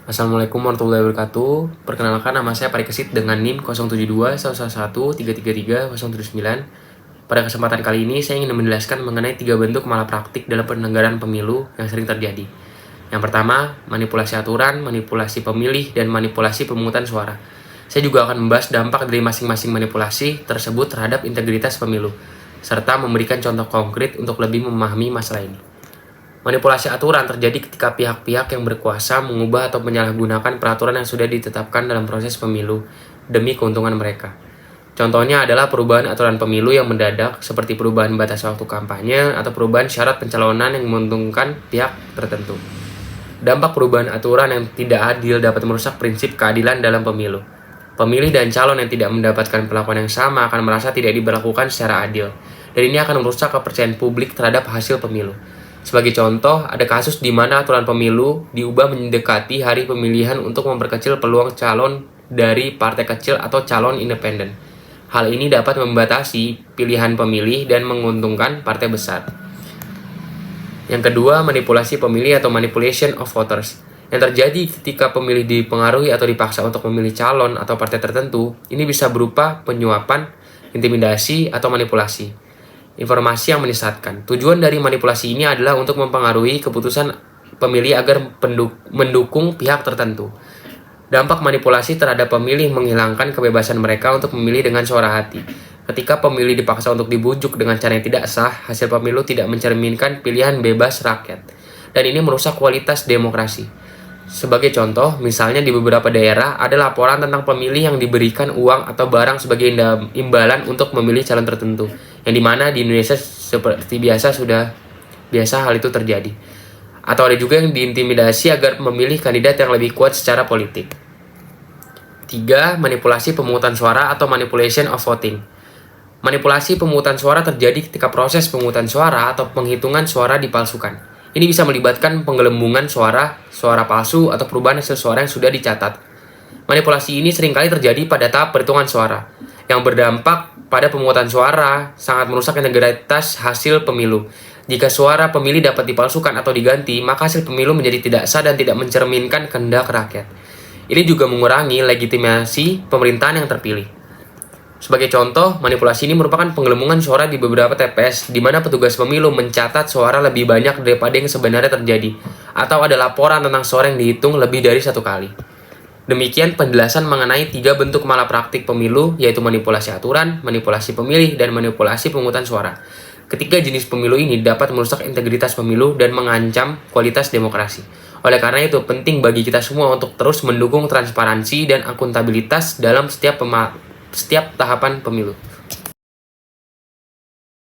Assalamualaikum warahmatullahi wabarakatuh. Perkenalkan, nama saya Parikesit dengan NIM 07211133079. Pada kesempatan kali ini saya ingin menjelaskan mengenai 3 bentuk malapraktik dalam penyelenggaraan pemilu yang sering terjadi. Yang pertama, manipulasi aturan, manipulasi pemilih, dan manipulasi pemungutan suara. Saya juga akan membahas dampak dari masing-masing manipulasi tersebut terhadap integritas pemilu, serta memberikan contoh konkret untuk lebih memahami masalah ini. Manipulasi aturan terjadi ketika pihak-pihak yang berkuasa mengubah atau menyalahgunakan peraturan yang sudah ditetapkan dalam proses pemilu demi keuntungan mereka. Contohnya adalah perubahan aturan pemilu yang mendadak, seperti perubahan batas waktu kampanye atau perubahan syarat pencalonan yang menguntungkan pihak tertentu. Dampak perubahan aturan yang tidak adil dapat merusak prinsip keadilan dalam pemilu. Pemilih dan calon yang tidak mendapatkan perlakuan yang sama akan merasa tidak diberlakukan secara adil, dan ini akan merusak kepercayaan publik terhadap hasil pemilu. Sebagai contoh, ada kasus di mana aturan pemilu diubah mendekati hari pemilihan untuk memperkecil peluang calon dari partai kecil atau calon independen. Hal ini dapat membatasi pilihan pemilih dan menguntungkan partai besar. Yang kedua, manipulasi pemilih atau manipulation of voters. Yang terjadi ketika pemilih dipengaruhi atau dipaksa untuk memilih calon atau partai tertentu, ini bisa berupa penyuapan, intimidasi, atau manipulasi. Informasi yang menyesatkan. Tujuan dari manipulasi ini adalah untuk mempengaruhi keputusan pemilih agar mendukung pihak tertentu. Dampak manipulasi terhadap pemilih menghilangkan kebebasan mereka untuk memilih dengan suara hati. Ketika pemilih dipaksa untuk dibujuk dengan cara yang tidak sah, hasil pemilu tidak mencerminkan pilihan bebas rakyat. Dan ini merusak kualitas demokrasi. Sebagai contoh, misalnya di beberapa daerah ada laporan tentang pemilih yang diberikan uang atau barang sebagai imbalan untuk memilih calon tertentu, yang dimana di Indonesia seperti biasa hal itu terjadi. Atau ada juga yang diintimidasi agar memilih kandidat yang lebih kuat secara politik. 3. Manipulasi pemungutan suara atau manipulation of voting. Manipulasi pemungutan suara terjadi ketika proses pemungutan suara atau penghitungan suara dipalsukan. Ini bisa melibatkan penggelembungan suara palsu, atau perubahan hasil suara yang sudah dicatat. Manipulasi ini seringkali terjadi pada tahap perhitungan suara, yang berdampak pada pemungutan suara sangat merusak integritas hasil pemilu. Jika suara pemilih dapat dipalsukan atau diganti, maka hasil pemilu menjadi tidak sah dan tidak mencerminkan kehendak rakyat. Ini juga mengurangi legitimasi pemerintahan yang terpilih. Sebagai contoh, manipulasi ini merupakan penggelembungan suara di beberapa TPS, di mana petugas pemilu mencatat suara lebih banyak daripada yang sebenarnya terjadi, atau ada laporan tentang suara yang dihitung lebih dari 1 kali. Demikian penjelasan mengenai 3 bentuk malapraktik pemilu, yaitu manipulasi aturan, manipulasi pemilih, dan manipulasi pemungutan suara. Ketiga jenis pemilu ini dapat merusak integritas pemilu dan mengancam kualitas demokrasi. Oleh karena itu, penting bagi kita semua untuk terus mendukung transparansi dan akuntabilitas dalam setiap tahapan pemilu.